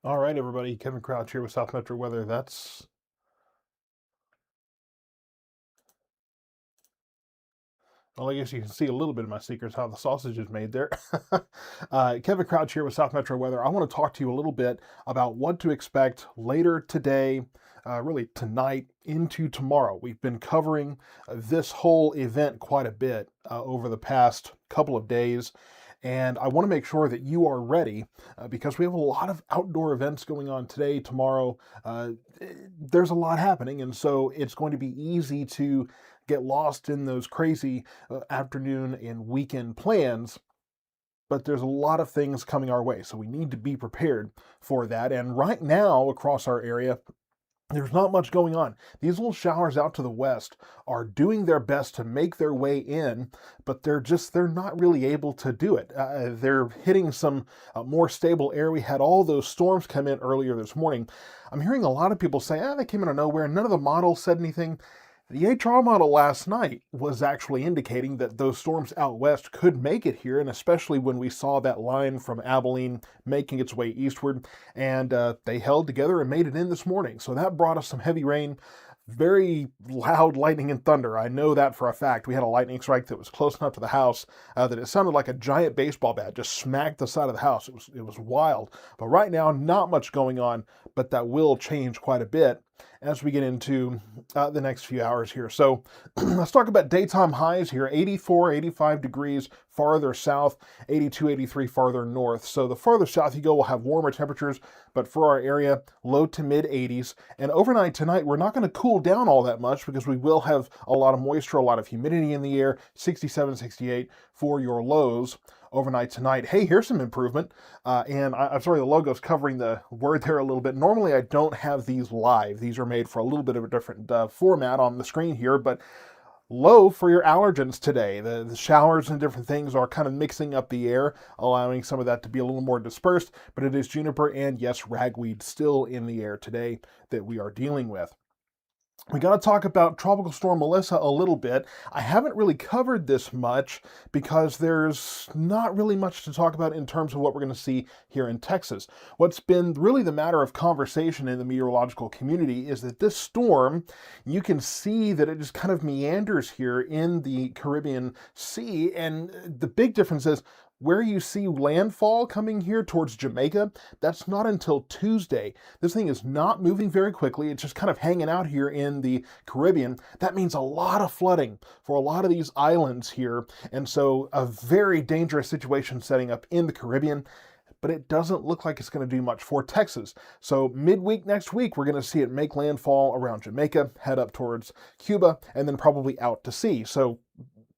All right, everybody. Kevin Crouch here with South Metro Weather. Well, I guess you can see a little bit of my secrets, how the sausage is made there. Kevin Crouch here with South Metro Weather. I want to talk to you a little bit about what to expect later today, really tonight into tomorrow. We've been covering this whole event quite a bit over the past couple of days. And I want to make sure that you are ready because we have a lot of outdoor events going on today, tomorrow. There's a lot happening, and so it's going to be easy to get lost in those crazy afternoon and weekend plans. But there's a lot of things coming our way, so we need to be prepared for that. And right now, across our area, there's not much going on. These little showers out to the west are doing their best to make their way in, but they're not really able to do it. They're hitting some more stable air. We had all those storms come in earlier this morning. I'm hearing a lot of people say, they came out of nowhere. None of the models said anything. The HR model last night was actually indicating that those storms out west could make it here, and especially when we saw that line from Abilene making its way eastward, and they held together and made it in this morning. So that brought us some heavy rain, very loud lightning and thunder. I know that for a fact. We had a lightning strike that was close enough to the house that it sounded like a giant baseball bat just smacked the side of the house. It was wild. But right now, not much going on, but that will change quite a bit as we get into the next few hours here. So let's talk about daytime highs here. 84, 85 degrees farther south, 82, 83 farther north. So the farther south you go, we'll have warmer temperatures, but for our area, low to mid 80s. And overnight tonight, we're not going to cool down all that much because we will have a lot of moisture, a lot of humidity in the air, 67, 68 for your lows overnight tonight. Hey, here's some improvement. I'm sorry, the logo's covering the word there a little bit. Normally, I don't have these live. These are made for a little bit of a different format on the screen here, but low for your allergens today. The showers and different things are kind of mixing up the air, allowing some of that to be a little more dispersed, but it is juniper and, yes, ragweed still in the air today that we are dealing with. We got to talk about Tropical Storm Melissa a little bit. I haven't really covered this much because there's not really much to talk about in terms of what we're going to see here in Texas. What's been really the matter of conversation in the meteorological community is that this storm, you can see that it just kind of meanders here in the Caribbean Sea, and the big difference is where you see landfall coming here towards Jamaica, that's not until Tuesday. This thing is not moving very quickly. It's just kind of hanging out here in the Caribbean. That means a lot of flooding for a lot of these islands here. And so a very dangerous situation setting up in the Caribbean, but it doesn't look like it's going to do much for Texas. So midweek next week, we're going to see it make landfall around Jamaica, head up towards Cuba, and then probably out to sea. So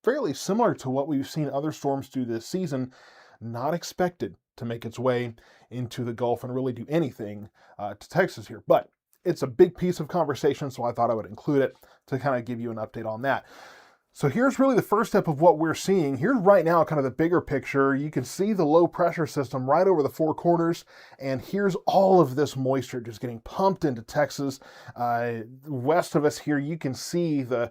fairly similar to what we've seen other storms do this season, not expected to make its way into the Gulf and really do anything to Texas here. But it's a big piece of conversation, so I thought I would include it to kind of give you an update on that. So here's really the first step of what we're seeing. Here's right now kind of the bigger picture. You can see the low pressure system right over the four corners, and here's all of this moisture just getting pumped into Texas. West of us here, you can see the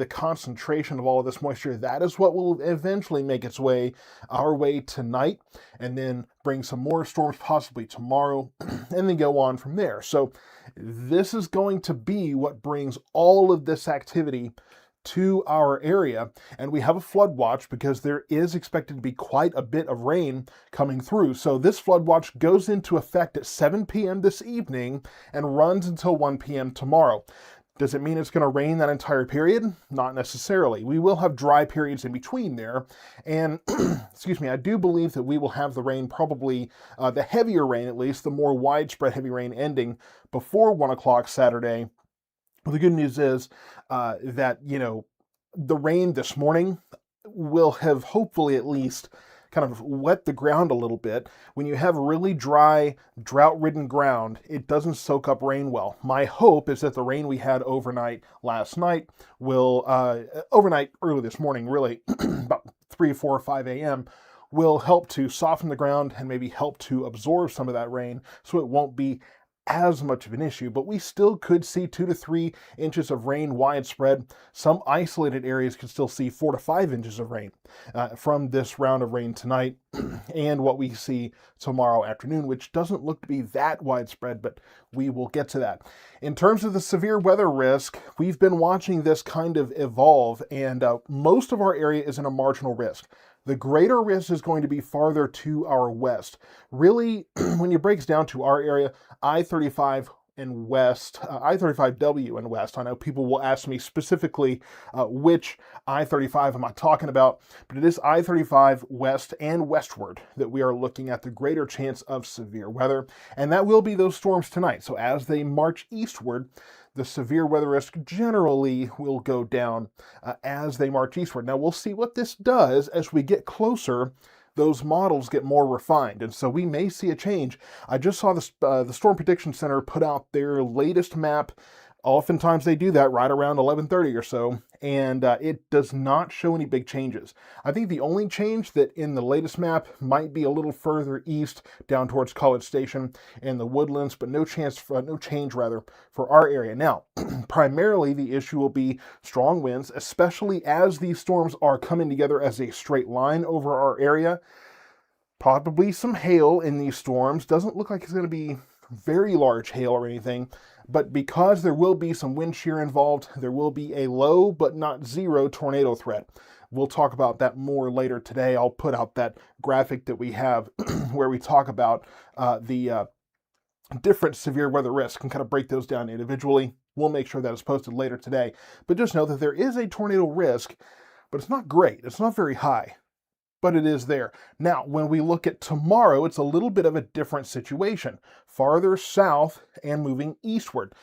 concentration of all of this moisture. That is what will eventually make its way our way tonight, and then bring some more storms possibly tomorrow, and then go on from there. So this is going to be what brings all of this activity to our area, and we have a flood watch because there is expected to be quite a bit of rain coming through. So this flood watch goes into effect at 7 p.m. this evening and runs until 1 p.m. tomorrow. Does it mean it's going to rain that entire period? Not necessarily. We will have dry periods in between there, and excuse me, I do believe that we will have the rain, probably the heavier rain at least, the more widespread heavy rain ending before 1 o'clock Saturday. Well, the good news is that, the rain this morning will have hopefully at least kind of wet the ground a little bit. When you have really dry, drought-ridden ground, it doesn't soak up rain well. My hope is that the rain we had overnight last night will, overnight early this morning, really, about 3, 4, 5 a.m., will help to soften the ground and maybe help to absorb some of that rain so it won't be as much of an issue, but we still could see 2 to 3 inches of rain widespread. Some isolated areas could still see 4 to 5 inches of rain from this round of rain tonight and what we see tomorrow afternoon, which doesn't look to be that widespread, but we will get to that. In terms of the severe weather risk, we've been watching this kind of evolve, and most of our area is in a marginal risk. The greater risk is going to be farther to our west. Really, when you breaks down to our area, I-35 and west, I-35W and west. I know people will ask me specifically which I-35 am I talking about, but it is I-35 west and westward that we are looking at the greater chance of severe weather, and that will be those storms tonight. So as they march eastward, the severe weather risk generally will go down as they march eastward. Now we'll see what this does as we get closer. Those models get more refined, and so we may see a change. I just saw the Storm Prediction Center put out their latest map. Oftentimes they do that right around 11:30 or so, and it does not show any big changes. I think the only change that in the latest map might be a little further east down towards College Station and the Woodlands, but no change for our area. Now, primarily the issue will be strong winds, especially as these storms are coming together as a straight line over our area. Probably some hail in these storms. Doesn't look like it's going to be very large hail or anything, but because there will be some wind shear involved, there will be a low but not zero tornado threat. We'll talk about that more later today. I'll put out that graphic that we have where we talk about the different severe weather risks and kind of break those down individually. We'll make sure that is posted later today. But just know that there is a tornado risk, but it's not great. It's not very high, but it is there. Now, when we look at tomorrow, it's a little bit of a different situation. Farther south and moving eastward.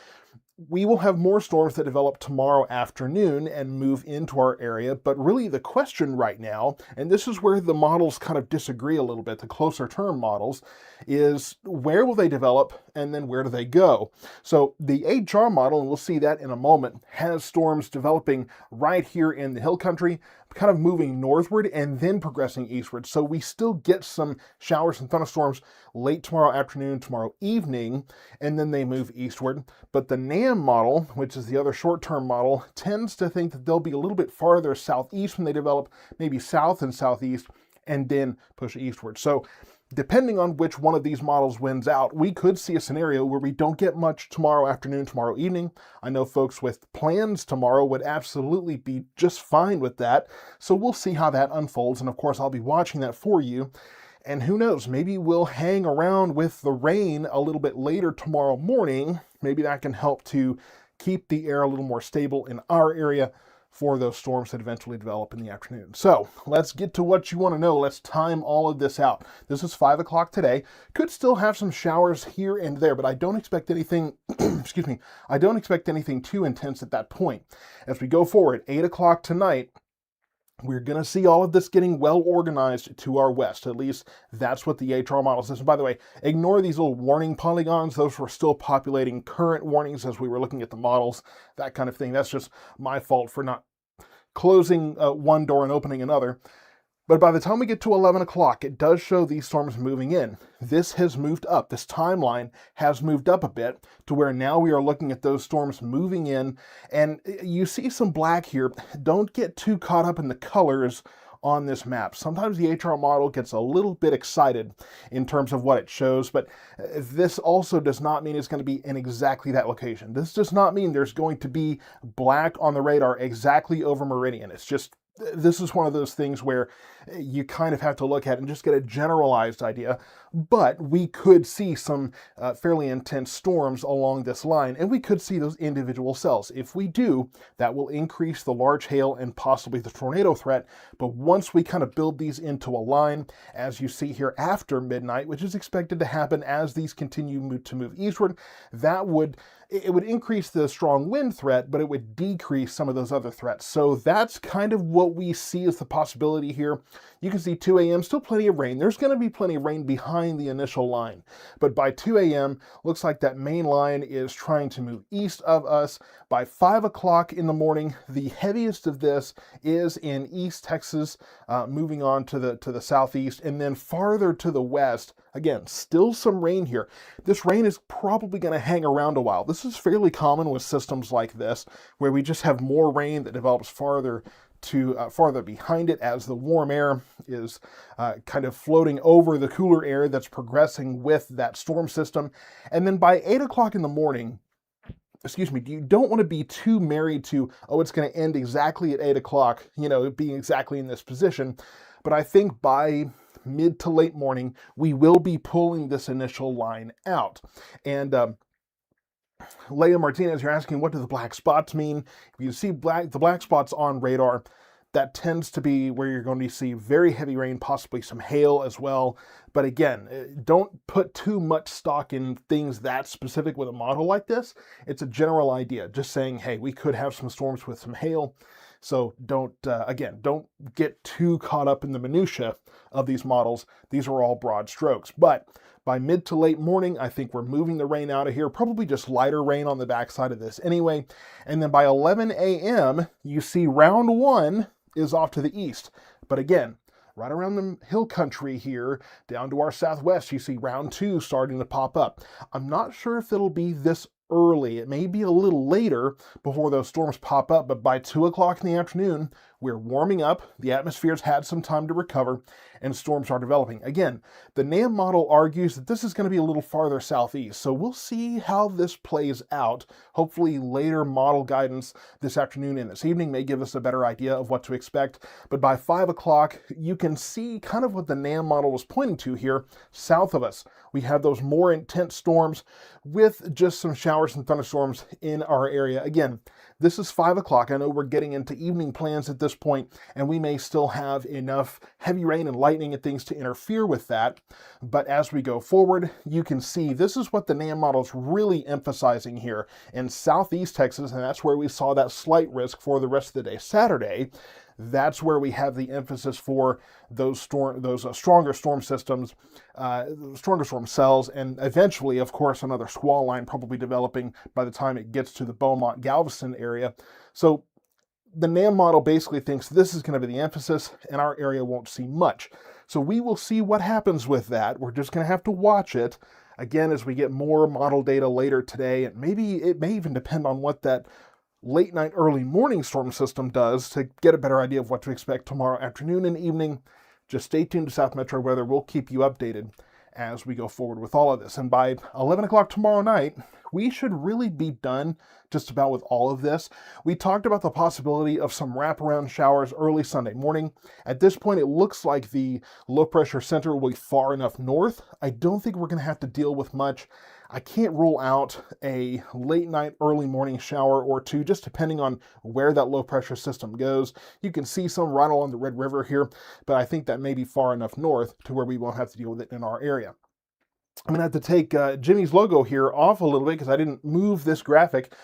We will have more storms that develop tomorrow afternoon and move into our area, but really the question right now, and this is where the models kind of disagree a little bit, the closer term models, is where will they develop and then where do they go? So the HR model, and we'll see that in a moment, has storms developing right here in the hill country, kind of moving northward and then progressing eastward. So we still get some showers and thunderstorms late tomorrow afternoon, tomorrow evening, and then they move eastward. But the NAM model, which is the other short-term model, tends to think that they'll be a little bit farther southeast when they develop, maybe south and southeast, and then push eastward. So depending on which one of these models wins out, we could see a scenario where we don't get much tomorrow afternoon, tomorrow evening. I know folks with plans tomorrow would absolutely be just fine with that. So we'll see how that unfolds. And of course, I'll be watching that for you. And who knows, maybe we'll hang around with the rain a little bit later tomorrow morning. Maybe that can help to keep the air a little more stable in our area for those storms that eventually develop in the afternoon. So let's get to what you want to know. Let's time all of this out. This is 5 o'clock today. Could still have some showers here and there, but I don't expect anything, excuse me, I don't expect anything too intense at that point. As we go forward, 8 o'clock tonight, we're going to see all of this getting well organized to our west. At least that's what the HR model says. And by the way, ignore these little warning polygons. Those were still populating current warnings as we were looking at the models, that kind of thing. That's just my fault for not closing one door and opening another. But by the time we get to 11 o'clock, it does show these storms moving in. This has moved up. This timeline has moved up a bit to where now we are looking at those storms moving in. And you see some black here. Don't get too caught up in the colors on this map. Sometimes the HR model gets a little bit excited in terms of what it shows, but this also does not mean it's going to be in exactly that location. This does not mean there's going to be black on the radar exactly over Meridian. It's just, this is one of those things where you kind of have to look at and just get a generalized idea, but we could see some fairly intense storms along this line, and we could see those individual cells. If we do, that will increase the large hail and possibly the tornado threat, but once we kind of build these into a line, as you see here after midnight, which is expected to happen as these continue to move eastward, that would it would increase the strong wind threat, but it would decrease some of those other threats. So that's kind of what we see as the possibility here. You can see 2 a.m., still plenty of rain. There's going to be plenty of rain behind the initial line. But by 2 a.m., looks like that main line is trying to move east of us. By 5 o'clock in the morning, the heaviest of this is in East Texas, moving on to the southeast, and then farther to the west. Again, still some rain here. This rain is probably going to hang around a while. This is fairly common with systems like this, where we just have more rain that develops farther behind it as the warm air is kind of floating over the cooler air that's progressing with that storm system. And then by 8 o'clock in the morning, you don't want to be too married to, oh, it's going to end exactly at 8 o'clock, being exactly in this position. But I think by mid to late morning, we will be pulling this initial line out. And Leah Martinez, you're asking, what do the black spots mean? If you see the black spots on radar, that tends to be where you're going to see very heavy rain, possibly some hail as well. But again, don't put too much stock in things that specific with a model like this. It's a general idea, just saying, hey, we could have some storms with some hail. So don't get too caught up in the minutia of these models. These are all broad strokes. But by mid to late morning, I think we're moving the rain out of here, probably just lighter rain on the backside of this anyway. And then by 11 a.m., you see round one is off to the east. But again, right around the hill country here, down to our southwest, you see round two starting to pop up. I'm not sure if it'll be this early. It may be a little later before those storms pop up, but by 2 o'clock in the afternoon, we're warming up, the atmosphere's had some time to recover, and storms are developing. Again, the NAM model argues that this is going to be a little farther southeast, so we'll see how this plays out. Hopefully later model guidance this afternoon and this evening may give us a better idea of what to expect, but by 5 o'clock, you can see kind of what the NAM model was pointing to here. South of us, we have those more intense storms with just some showers and thunderstorms in our area. Again, this is 5 o'clock. I know we're getting into evening plans at this point, and we may still have enough heavy rain and lightning and things to interfere with that. But as we go forward, you can see this is what the NAM model is really emphasizing here in southeast Texas, and that's where we saw that slight risk for the rest of the day Saturday. That's where we have the emphasis for those stronger storm systems, stronger storm cells, and eventually, of course, another squall line probably developing by the time it gets to the Beaumont, Galveston area. So the NAM model basically thinks this is going to be the emphasis, and our area won't see much. So we will see what happens with that. We're just going to have to watch it. Again, as we get more model data later today, and maybe it may even depend on what that late night, early morning storm system does to get a better idea of what to expect tomorrow afternoon and evening. Just stay tuned to South Metro Weather. We'll keep you updated as we go forward with all of this. And by 11 o'clock tomorrow night, we should really be done just about with all of this. We talked about the possibility of some wraparound showers early Sunday morning. At this point, it looks like the low pressure center will be far enough north. I don't think we're going to have to deal with much. I can't rule out a late night, early morning shower or two, just depending on where that low pressure system goes. You can see some right along the Red River here, but I think that may be far enough north to where we won't have to deal with it in our area. I'm going to have to take Jimmy's logo here off a little bit because I didn't move this graphic.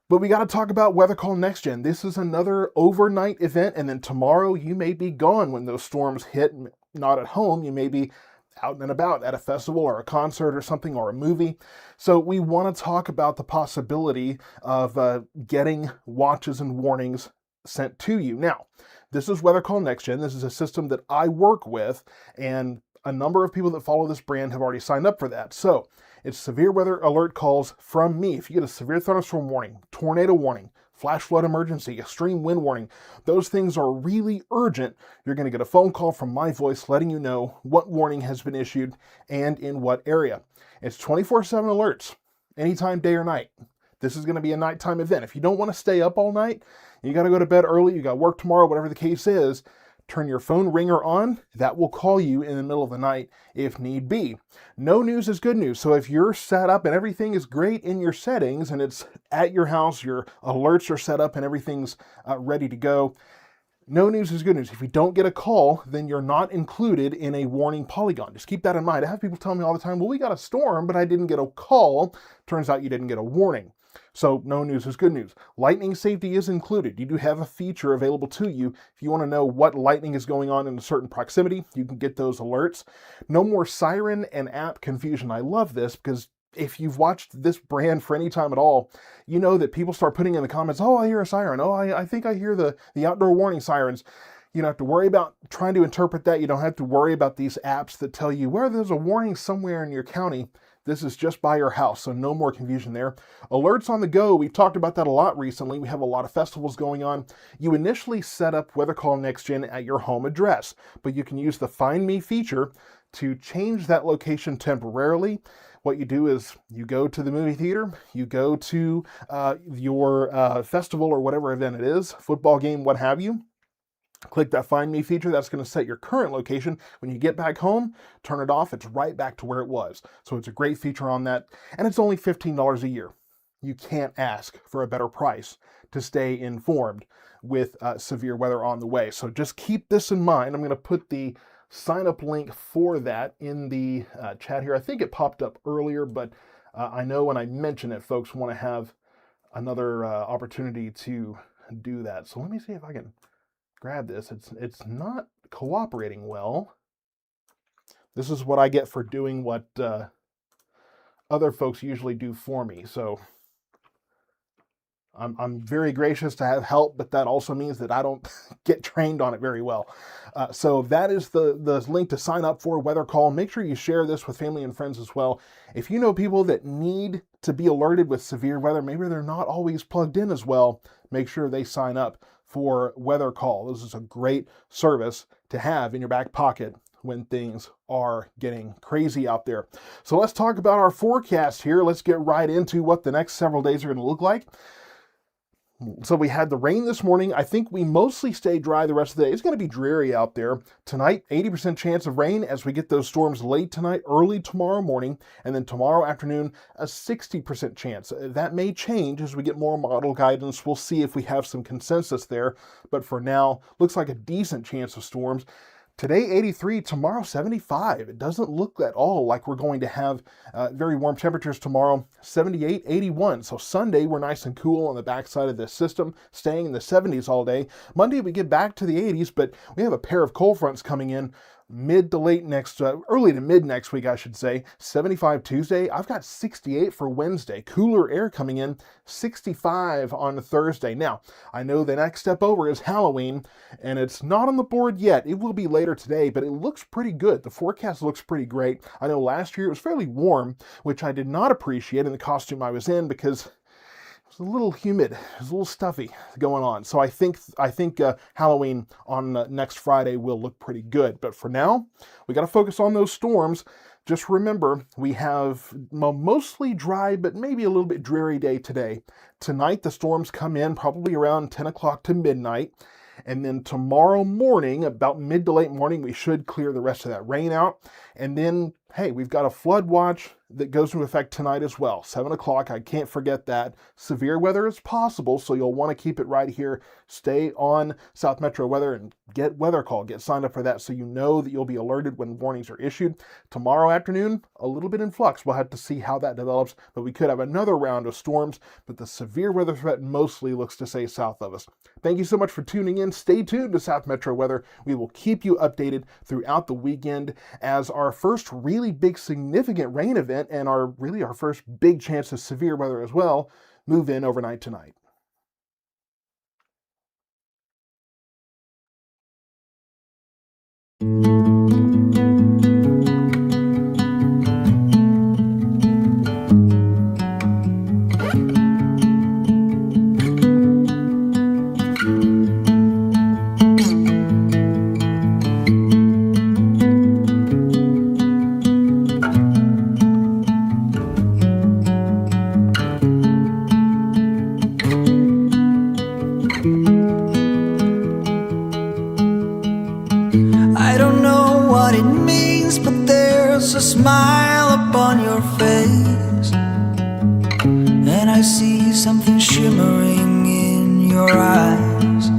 But we got to talk about Weather Call Next Gen. This is another overnight event, and then tomorrow you may be gone when those storms hit. Not at home, you may be out and about at a festival or a concert or something or a movie. So we want to talk about the possibility of getting watches and warnings sent to you. Now, this is Weather Call Next Gen. This is a system that I work with, and a number of people that follow this brand have already signed up for that. So it's severe weather alert calls from me. If you get a severe thunderstorm warning, tornado warning, flash flood emergency, extreme wind warning, those things are really urgent. You're going to get a phone call from my voice letting you know what warning has been issued and in what area. It's 24/7 alerts, anytime, day or night. This is going to be a nighttime event. If you don't want to stay up all night, you got to go to bed early, you got work tomorrow, whatever the case is, turn your phone ringer on. That will call you in the middle of the night if need be. No news is good news. So if you're set up and everything is great in your settings and it's at your house, your alerts are set up and everything's ready to go, No news is good news. If you don't get a call, then you're not included in a warning polygon. Just keep that in mind. I have people tell me all the time, well, we got a storm, but I didn't get a call. Turns out you didn't get a warning. So no news is good news. Lightning safety is included. You do have a feature available to you. If you want to know what lightning is going on in a certain proximity, you can get those alerts. No more siren and app confusion. I love this because if you've watched this brand for any time at all, you know that people start putting in the comments, oh, I hear a siren. Oh, I think I hear the outdoor warning sirens. You don't have to worry about trying to interpret that. You don't have to worry about these apps that tell you where there's a warning somewhere in your county. This is just by your house, so no more confusion there. Alerts on the go, we've talked about that a lot recently. We have a lot of festivals going on. You initially set up Weather Call Next Gen at your home address, but you can use the Find Me feature to change that location temporarily. What you do is you go to the movie theater, you go to your festival or whatever event it is, football game, what have you. Click that Find Me feature. That's going to set your current location. When you get back home, turn it off. It's right back to where it was. So it's a great feature on that. And it's only $15 a year. You can't ask for a better price to stay informed with severe weather on the way. So just keep this in mind. I'm going to put the sign up link for that in the chat here. I think it popped up earlier, but I know when I mention it, folks want to have another opportunity to do that. So let me see if I can grab this. It's not cooperating well. This is what I get for doing what other folks usually do for me. So I'm very gracious to have help, but that also means that I don't get trained on it very well. So that is the link to sign up for Weather Call. Make sure you share this with family and friends as well. If you know people that need to be alerted with severe weather, maybe they're not always plugged in as well, make sure they sign up for Weather Call. This is a great service to have in your back pocket when things are getting crazy out there. So let's talk about our forecast here. Let's get right into what the next several days are going to look like. So we had the rain this morning. I think we mostly stay dry the rest of the day. It's going to be dreary out there. Tonight, 80% chance of rain as we get those storms late tonight, early tomorrow morning, and then tomorrow afternoon, a 60% chance. That may change as we get more model guidance. We'll see if we have some consensus there. But for now, looks like a decent chance of storms. Today, 83, tomorrow, 75. It doesn't look at all like we're going to have very warm temperatures tomorrow, 78, 81. So Sunday, we're nice and cool on the backside of this system, staying in the 70s all day. Monday, we get back to the 80s, but we have a pair of cold fronts coming in early to mid next week, I should say. 75 Tuesday. I've got 68 for Wednesday. Cooler air coming in, 65 on Thursday. Now, I know the next step over is Halloween, and it's not on the board yet. It will be later today, but it looks pretty good. The forecast looks pretty great. I know last year it was fairly warm, which I did not appreciate in the costume I was in because it's a little humid. It's a little stuffy going on. So I think Halloween on next Friday will look pretty good. But for now, we got to focus on those storms. Just remember, we have a mostly dry, but maybe a little bit dreary day today. Tonight, the storms come in probably around 10 o'clock to midnight. And then tomorrow morning, about mid to late morning, we should clear the rest of that rain out. And then, hey, we've got a flood watch that goes into effect tonight as well. 7 o'clock, I can't forget that. Severe weather is possible, so you'll want to keep it right here. Stay on South Metro Weather and get Weather Call. Get signed up for that so you know that you'll be alerted when warnings are issued. Tomorrow afternoon, a little bit in flux. We'll have to see how that develops, but we could have another round of storms, but the severe weather threat mostly looks to stay south of us. Thank you so much for tuning in. Stay tuned to South Metro Weather. We will keep you updated throughout the weekend as our first really big significant rain event and our first big chance of severe weather as well move in overnight tonight. I don't know what it means, but there's a smile upon your face, and I see something shimmering in your eyes.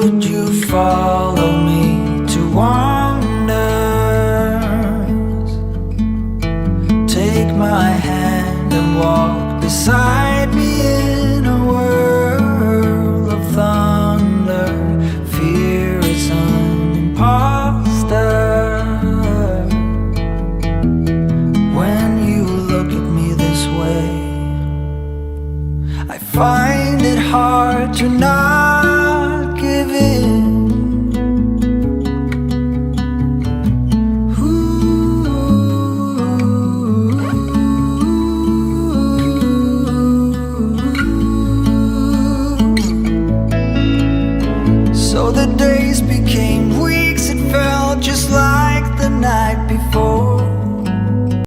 Would you follow me to wonders? Take my hand and walk beside me in a world of thunder. Fear is an imposter. When you look at me this way, I find it hard to not give in. So the days became weeks, it felt just like the night before.